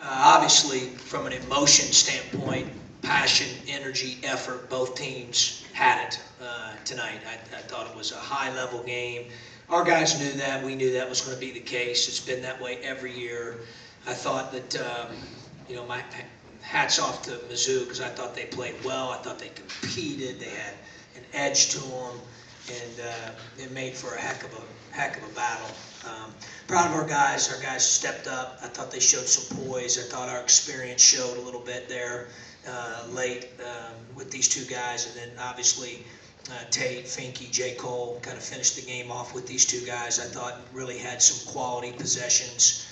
Obviously, from an emotion standpoint, passion, energy, effort, both teams had it tonight. I thought it was a high-level game. Our guys knew that. We knew that was going to be the case. It's been that way every year. I thought that, my hats off to Mizzou because I thought they played well. I thought they competed. They had an edge to them, and it made for a heck of a battle. Proud of our guys. Our guys stepped up. I thought they showed some poise. I thought our experience showed a little bit there late with these two guys, and then obviously Tate, Finke, J. Cole kind of finished the game off with these two guys. I thought really had some quality possessions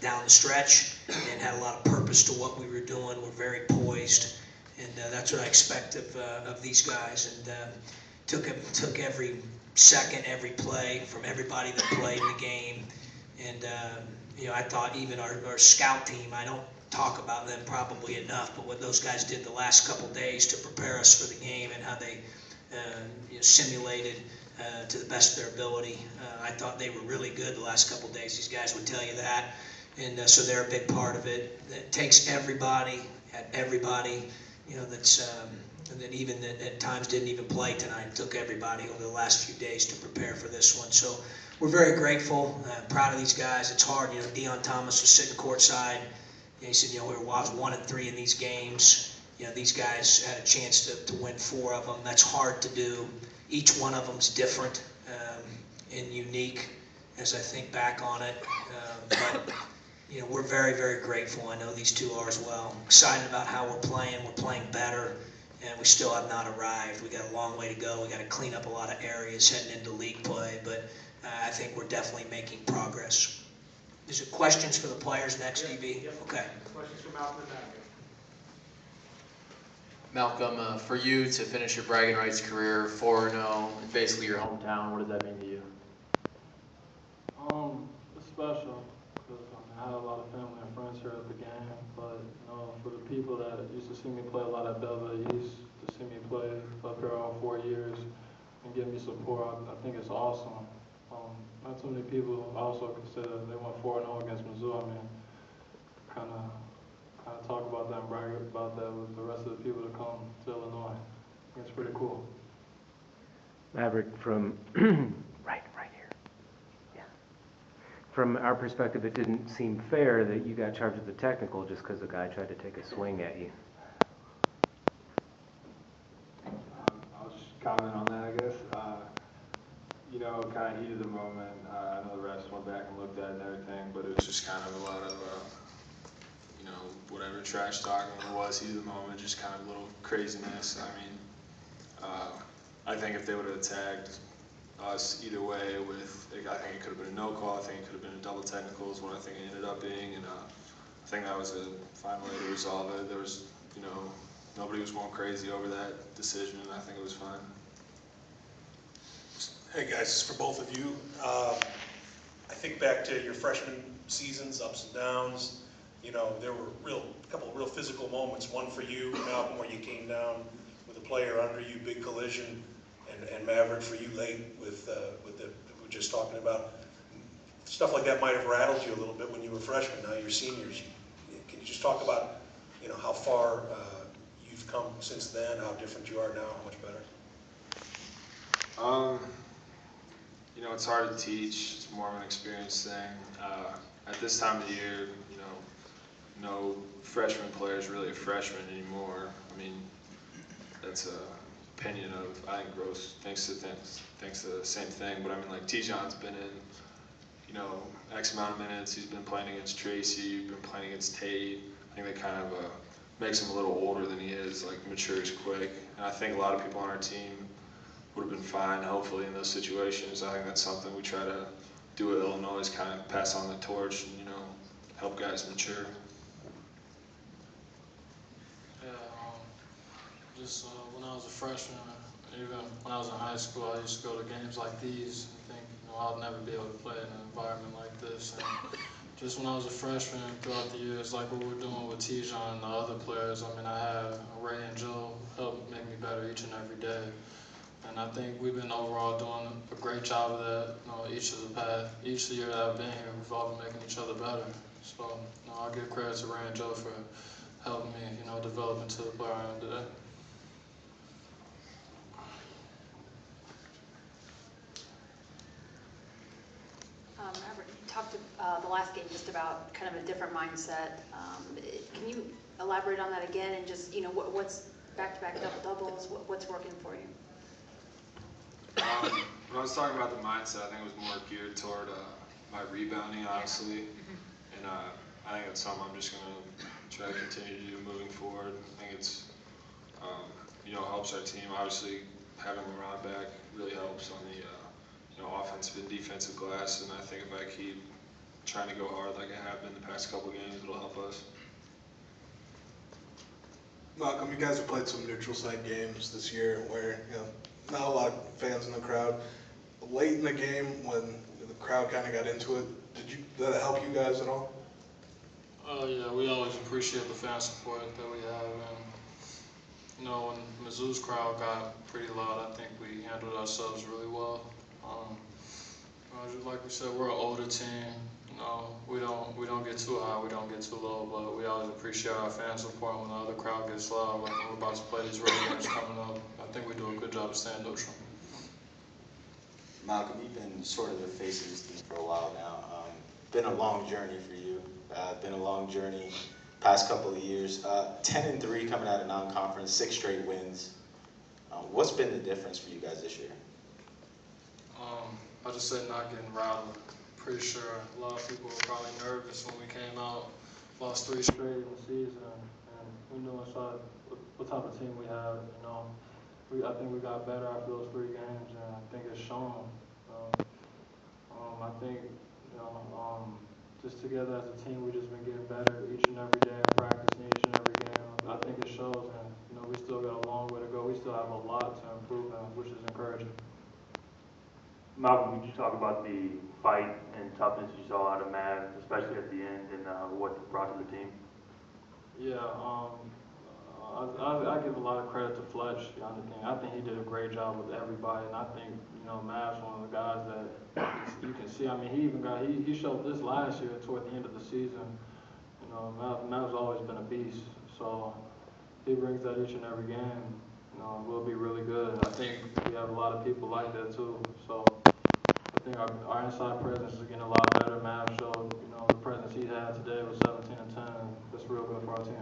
down the stretch and had a lot of purpose to what we were doing. We're very poised, and that's what I expect of these guys. And took every second, every play from everybody that played in the game. And I thought even our scout team, I don't talk about them probably enough, but what those guys did the last couple days to prepare us for the game and how they simulated to the best of their ability. I thought they were really good the last couple days. These guys would tell you that. And so they're a big part of it. It takes everybody, that even that at times didn't even play tonight. It took everybody over the last few days to prepare for this one. So we're very grateful, proud of these guys. It's hard. Deion Thomas was sitting courtside. He said, I was 1-3 in these games. These guys had a chance to win 4 of them. That's hard to do. Each one of them's different and unique as I think back on it. But we're very, very grateful. I know these two are as well. Excited about how we're playing. We're playing better, and we still have not arrived. We got a long way to go. We got to clean up a lot of areas heading into league play, but I think we're definitely making progress. Is there questions for the players next, DB? Yep. Okay. Questions for Malcolm and Braggin. Malcolm, for you to finish your Braggin Rights career 4-0 in basically your hometown, what does that mean to you? It's special because I had a lot of family and friends here at the game, but for the people that used to see me play a lot at Belleville East, to see me play up here all 4 years and give me support, I think it's awesome. Not too many people also consider they went 4-0 against Mizzou. I mean, kind of talk about that and brag about that with the rest of the people that come to Illinois. I think it's pretty cool. Maverick, from right here. Yeah. From our perspective, it didn't seem fair that you got charged with the technical just because the guy tried to take a swing at you. I'll just comment on that, I guess. Kind of heat of the moment. I know the refs went back and looked at it and everything, but it was just kind of a lot of, whatever trash talking it was, heat of the moment, just kind of a little craziness. I mean, I think if they would have tagged us either way I think it could have been a no call, I think it could have been a double technical is what I think it ended up being, and I think that was a fine way to resolve it. There was, nobody was going crazy over that decision, and I think it was fine. Hey guys, this is for both of you. I think back to your freshman seasons, ups and downs. There were a couple of real physical moments. One for you, Malcolm, where you came down with a player under you, big collision, and Maverick for you late with the we were just talking about. Stuff like that might have rattled you a little bit when you were freshmen. Now you're seniors. Can you just talk about how far you've come since then, how different you are now, how much better? It's hard to teach. It's more of an experience thing. At this time of the year, no freshman player is really a freshman anymore. I mean, that's an opinion of, I think Groce thinks the same thing, but I mean, like, Tijon's been in, X amount of minutes. He's been playing against Tracy, been playing against Tate. I think that kind of makes him a little older than he is, like, matures quick. And I think a lot of people on our team would have been fine, hopefully, in those situations. I think that's something we try to do at Illinois, is kind of pass on the torch and, help guys mature. Yeah, just when I was a freshman, even when I was in high school, I used to go to games like these and think, I'll never be able to play in an environment like this. And just when I was a freshman, throughout the years, like what we're doing with Tijon and the other players, I mean, I had Ray and Jill help make me better each and every day. And I think we've been overall doing a great job of that. Each year that I've been here, we've all been making each other better. So, I give credit to Ray and Joe for helping me, develop into the player I am today. Robert, you talked the last game just about kind of a different mindset. Can you elaborate on that again and just, what's back-to-back double-doubles, what's working for you? When I was talking about the mindset, I think it was more geared toward my rebounding, honestly. And I think it's something I'm just going to try to continue to do moving forward. I think it's, helps our team. Obviously, having LeBron back really helps on the, offensive and defensive glass. And I think if I keep trying to go hard like I have been the past couple games, it'll help us. Malcolm, you guys have played some neutral site games this year where, not a lot of fans in the crowd. Late in the game when the crowd kind of got into it, did that help you guys at all? Yeah, we always appreciate the fan support that we have. And, when Mizzou's crowd got pretty loud, I think we handled ourselves really well. Like we said, we're an older team. We don't get too high, we don't get too low, but we always appreciate our fan support when the other crowd gets loud. Like we're about to play these road games coming up. I think we do a good job of staying neutral. Malcolm, you've been sort of the face of this team for a while now. Been a long journey for you. Been a long journey past couple of years. 10-3 coming out of non-conference, 6 straight wins. What's been the difference for you guys this year? I just said not getting rattled. Pretty sure a lot of people were probably nervous when we came out, lost 3 straight in the season, and we knew inside what type of team we have. I think we got better after those 3 games, and I think it's shown. I think just together as a team, we've just been getting better each and every day in practice, and each and every game. I think it shows, and we still got a long way to go. We still have a lot to improve, which is encouraging. Malcolm, could you talk about the fight and toughness you saw out of Mav, especially at the end, and what it brought to the team? Yeah, I give a lot of credit to Fletch. I think he did a great job with everybody, and I think Mav's one of the guys that you can see. He showed this last year toward the end of the season. Mav's always been a beast, so he brings that each and every game. We'll be really good. I think we have a lot of people like that too. So I think our inside presence is getting a lot better. Mav showed, the presence he had today was 17-10. That's real good for our team.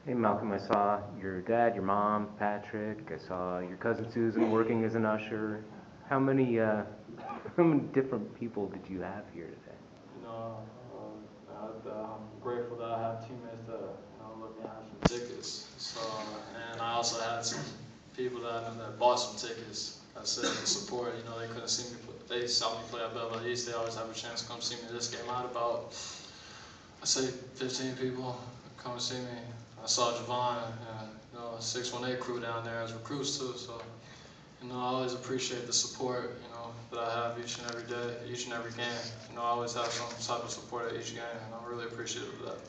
Hey Malcolm, I saw your dad, your mom, Patrick. I saw your cousin Susan working as an usher. How many different people did you have here today? I'm grateful that I have teammates that let me have some tickets. So, and I also had some people that bought some tickets. I said to support. They couldn't see me. They saw me play at Belleville East. They always have a chance to come see me. This game I had about, I say 15 people come and see me. I saw Javon and 618 crew down there as recruits too. So I always appreciate the support that I have each and every day, each and every game. I always have some type of support at each game, and I'm really appreciative of that.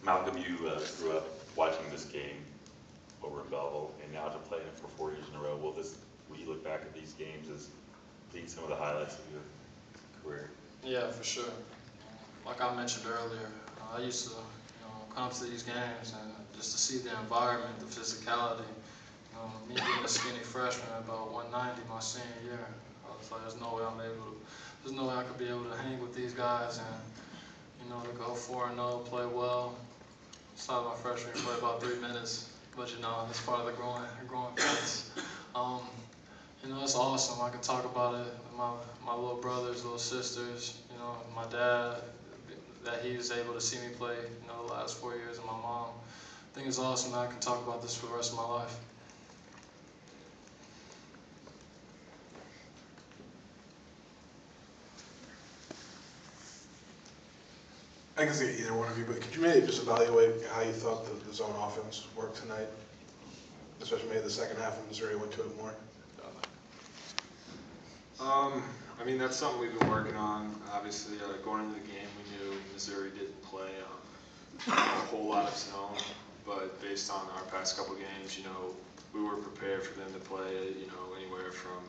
Malcolm, you grew up watching this game over in Belleville, and now to play in it for 4 years in a row. Will you look back at these games as being some of the highlights of your career? Yeah, for sure. Like I mentioned earlier, I used to come to these games and just to see the environment, the physicality. Me being a skinny freshman at about 190 my senior year, I was like, there's no way I could be able to hang with these guys and, to go 4-0, play well. Started my freshman year, play about 3 minutes, but it's part of the growing pains. It's awesome. I can talk about it with my little brothers, little sisters, my dad, that he was able to see me play, the last 4 years, and my mom. I think it's awesome that I can talk about this for the rest of my life. I can see either one of you, but could you maybe just evaluate how you thought the zone offense worked tonight? Especially maybe the second half when Missouri went to it more. That's something we've been working on. Obviously, going into the game, we knew Missouri didn't play a whole lot of zone, but based on our past couple games, we were prepared for them to play, anywhere from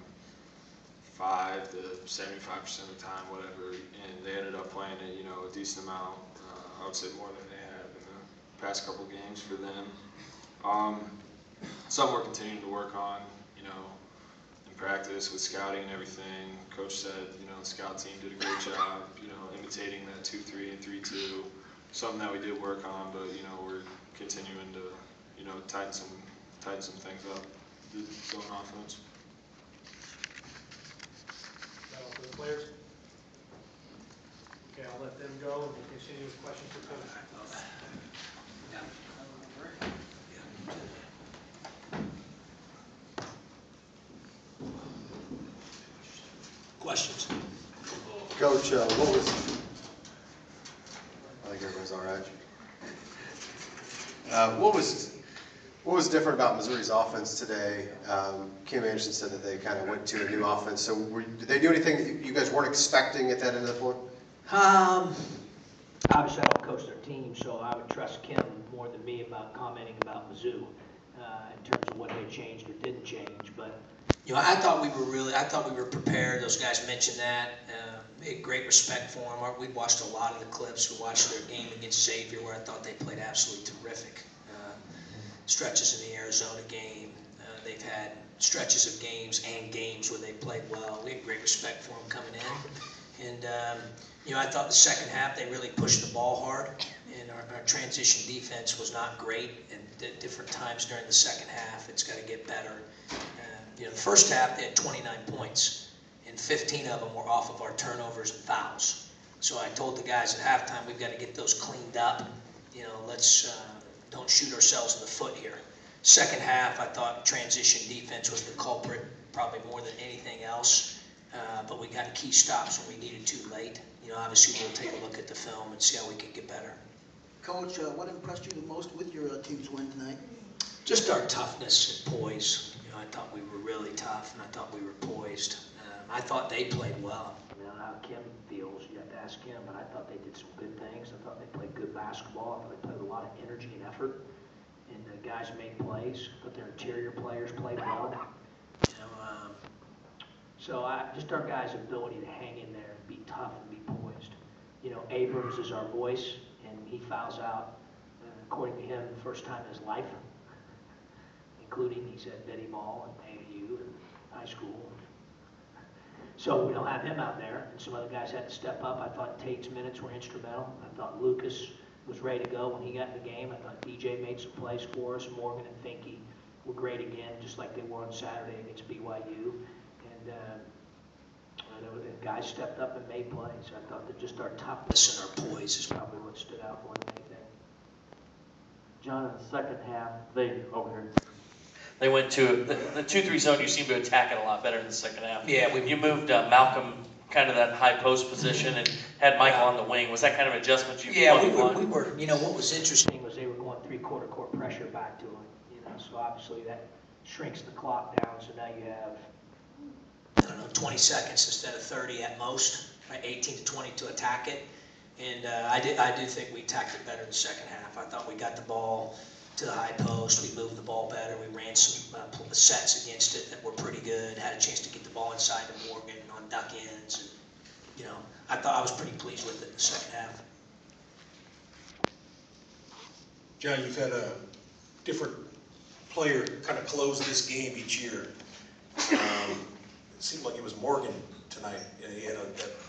5 to 75% of the time, whatever, and they ended up playing it, a decent amount. I would say more than they have in the past couple games for them. Something we're continuing to work on, in practice with scouting and everything. Coach said, the scout team did a great job, imitating that 2-3 and 3-2. Something that we did work on, but we're continuing to, tighten some things up, do zone offense. For the players? Okay, I'll let them go and we'll continue with questions for Coach. Questions? Coach, what was, I think everyone's all right. What was different about Missouri's offense today? Kim Anderson said that they kind of went to a new offense. So did they do anything that you guys weren't expecting at that end of the floor? Obviously, I don't coach their team, so I would trust Kim more than me about commenting about Mizzou in terms of what they changed or didn't change. But I thought we were prepared. Those guys mentioned that. We had great respect for them. We watched a lot of the clips. We watched their game against Xavier, where I thought they played absolutely terrific. Stretches in the Arizona game. They've had stretches of games and games where they played well. We had great respect for them coming in. And, I thought the second half they really pushed the ball hard, and our transition defense was not great at different times during the second half. It's got to get better. The first half they had 29 points, and 15 of them were off of our turnovers and fouls. So I told the guys at halftime, we've got to get those cleaned up. Let's don't shoot ourselves in the foot here. Second half, I thought transition defense was the culprit, probably more than anything else. But we got key stops when we needed to late. Obviously we'll take a look at the film and see how we can get better. Coach, what impressed you the most with your team's win tonight? Just our toughness and poise. I thought we were really tough, and I thought we were poised. I thought they played well. I don't know how Kim feels. You have to ask Kim, but I thought they did some good things. I thought they played good basketball. I thought they played with a lot of energy and effort, and the guys made plays. I thought their interior players played well. So just our guys' ability to hang in there and be tough and be poised. Abrams is our voice, and he fouls out, according to him, the first time in his life, including he's at Betty Ball and AAU and high school. So we don't have him out there, and some other guys had to step up. I thought Tate's minutes were instrumental. I thought Lucas was ready to go when he got in the game. I thought DJ made some plays for us. Morgan and Finke were great again, just like they were on Saturday against BYU. And the guys stepped up and made plays. I thought that just our toughness and our poise is probably what stood out more than anything. John, in the second half, they went to the 2-3 zone. You seem to attack it a lot better in the second half. Yeah, you moved Malcolm kind of that high post position and had Michael on the wing. Was that kind of adjustment you? Yeah, we were. What was interesting was they were going 3/4 court pressure back to him. So obviously that shrinks the clock down. So now you have 20 seconds instead of 30 at most, right? 18 to 20 to attack it. And I do think we attacked it better in the second half. I thought we got the ball to the high post. We moved the ball better. We ran some sets against it that were pretty good. Had a chance to get the ball inside to Morgan on duck ends. And, I thought I was pretty pleased with it in the second half. John, you've had a different player kind of close this game each year. It seemed like it was Morgan tonight. He had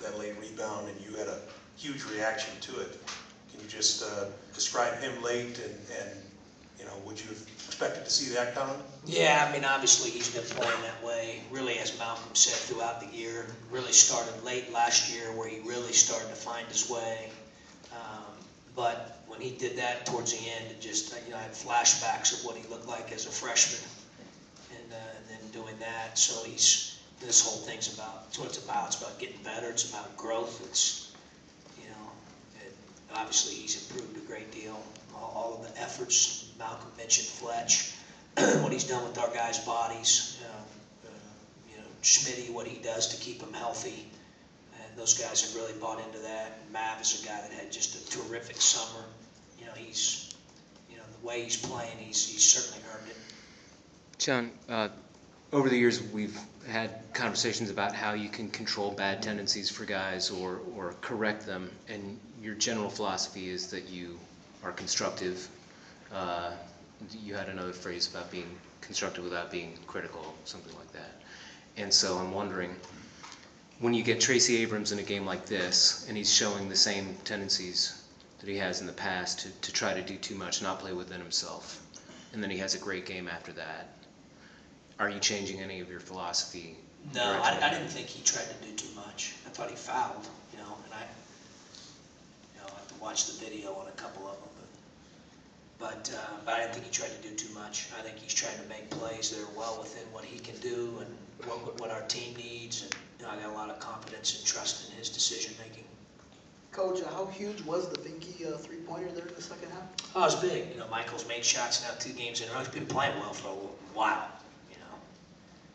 that late rebound, and you had a huge reaction to it. Can you just describe him late, and would you have expected to see that coming? Yeah, obviously he's been playing that way, really, as Malcolm said, throughout the year. Really started late last year where he really started to find his way. But when he did that towards the end, it just, I had flashbacks of what he looked like as a freshman, and then doing that. So this whole thing's about, it's what it's about. It's about getting better. It's about growth. It's, obviously he's improved a great deal. All of the efforts, Malcolm mentioned Fletch, what he's done with our guys' bodies, Schmitty, what he does to keep them healthy. And those guys have really bought into that. And Mav is a guy that had just a terrific summer. The way he's playing, he's certainly earned it. John, over the years, we've had conversations about how you can control bad tendencies for guys or correct them, and your general philosophy is that you are constructive. You had another phrase about being constructive without being critical, something like that. And so I'm wondering, when you get Tracy Abrams in a game like this, and he's showing the same tendencies that he has in the past to try to do too much, not play within himself, and then he has a great game after that, are you changing any of your philosophy? No, I didn't think he tried to do too much. I thought he fouled, and I have to watch the video on a couple of them. But I didn't think he tried to do too much. I think he's trying to make plays that are well within what he can do and what our team needs. And I got a lot of confidence and trust in his decision making. Coach, how huge was the Vinky three-pointer there in the second half? Oh, it was big. Michael's made shots now 2 games in a row. He's been playing well for a while.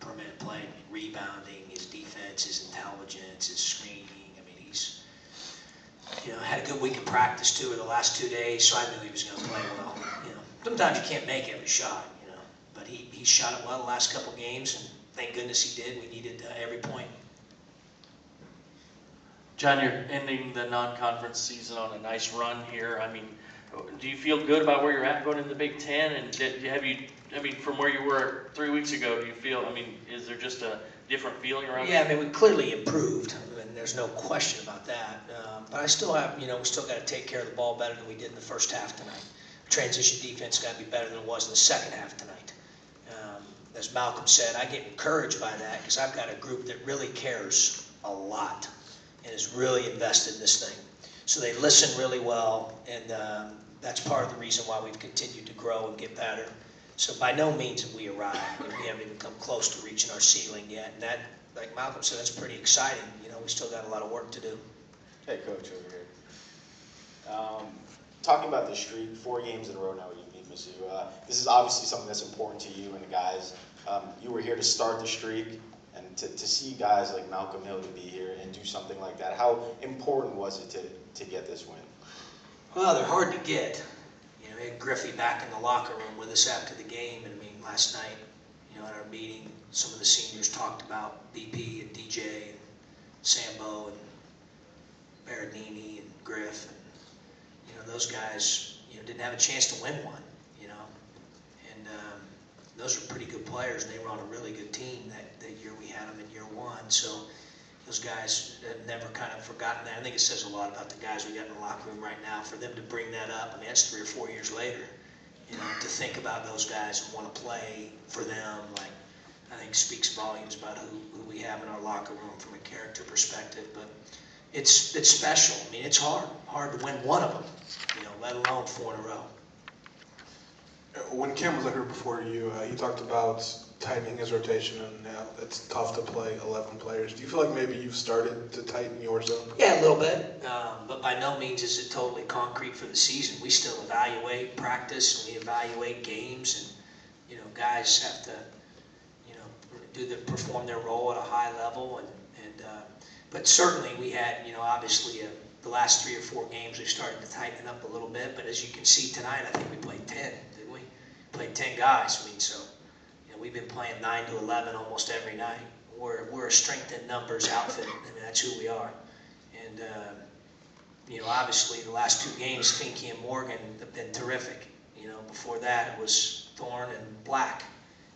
Per minute play, rebounding, his defense, his intelligence, his screening. He's had a good week of practice too in the last 2 days, so I knew he was going to play well. Sometimes you can't make every shot, but he shot it well the last couple games, and thank goodness he did. We needed every point. John, you're ending the non-conference season on a nice run here. Do you feel good about where you're at going into the Big Ten? And from where you were 3 weeks ago, do you feel, is there just a different feeling around Yeah, we clearly improved, and there's no question about that. But I still have, we still got to take care of the ball better than we did in the first half tonight. Transition defense got to be better than it was in the second half tonight. As Malcolm said, I get encouraged by that because I've got a group that really cares a lot and is really invested in this thing. So they listen really well, and that's part of the reason why we've continued to grow and get better. So by no means have we arrived. We haven't even come close to reaching our ceiling yet. And that, like Malcolm said, that's pretty exciting. We still got a lot of work to do. Hey, Coach, over here. Talking about the streak, 4 games in a row now you beat Mizzou. This is obviously something that's important to you and the guys. You were here to start the streak, and to see guys like Malcolm Hill to be here and do something like that, how important was it to get this win? Well, they're hard to get. We had Griffey back in the locker room with us after the game, and last night, at our meeting, some of the seniors talked about BP and DJ and Sambo and Berardini and Griff, and those guys, didn't have a chance to win one, and those are pretty good players, and they were on a really good team that year we had them in year 1, so those guys have never kind of forgotten that. I think it says a lot about the guys we got in the locker room right now. For them to bring that up, that's 3 or 4 years later. To think about those guys and want to play for them, I think speaks volumes about who we have in our locker room from a character perspective. But it's special. It's hard to win one of them, let alone 4 in a row. When Kim was up here before you, he talked about tightening his rotation, and it's tough to play 11 players. Do you feel like maybe you've started to tighten yours up? Yeah, a little bit, but by no means is it totally concrete for the season. We still evaluate practice, and we evaluate games, and guys have to perform their role at a high level, but certainly we had obviously the last 3 or 4 games we started to tighten up a little bit. But as you can see tonight, I think we played 10, didn't we? Played 10 guys. So. We've been playing 9 to 11 almost every night. We're a strength in numbers outfit. That's who we are. And obviously the last 2 games, Finke and Morgan have been terrific. Before that it was Thorne and Black.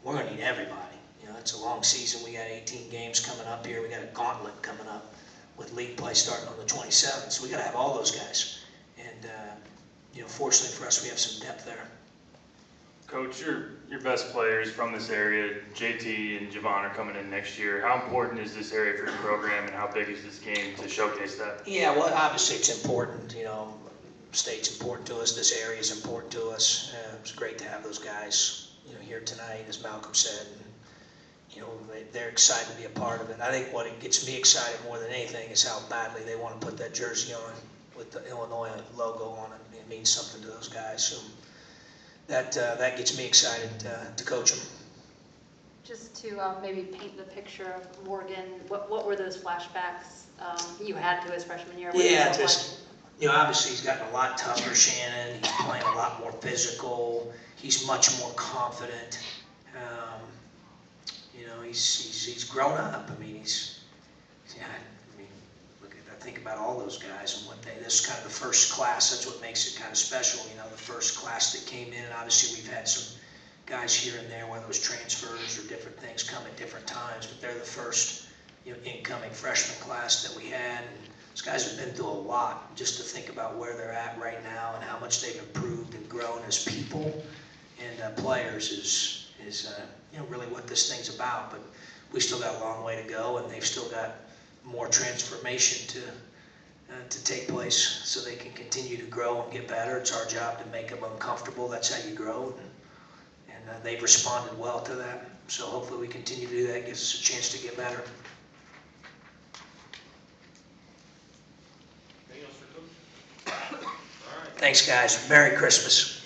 We're going to need everybody. It's a long season. We got 18 games coming up here. We got a gauntlet coming up with league play starting on the 27th. So we got to have all those guys. And fortunately for us, we have some depth there. Coach, your best players from this area, JT and Javon, are coming in next year. How important is this area for your program, and how big is this game to showcase that? Yeah, well, obviously it's important. State's important to us. This area is important to us. It was great to have those guys, here tonight, as Malcolm said. They're excited to be a part of it. I think what gets me excited more than anything is how badly they want to put that jersey on with the Illinois logo on it. It means something to those guys. So that gets me excited to coach them. Just to maybe paint the picture of Morgan, what were those flashbacks you had to his freshman year? Yeah, obviously he's gotten a lot tougher, Shannon. He's playing a lot more physical. He's much more confident. he's grown up. I mean, look at, I think about all those guys and what this is kind of the first class. That's what makes it kind of special, you know, the first class that came in. And obviously we've had some guys here and there, whether it was transfers or different things come at different times, but they're the first, you know, incoming freshman class that we had. And those guys have been through a lot. Just to think about where they're at right now and how much they've improved and grown as people and players is you know, really what this thing's about. But we still got a long way to go, and they've still got more transformation to take place so they can continue to grow and get better. It's our job to make them uncomfortable. That's how you grow. And they've responded well to that. So hopefully we continue to do that. It gives us a chance to get better. Anything else for Coach? All right. Thanks, guys. Merry Christmas.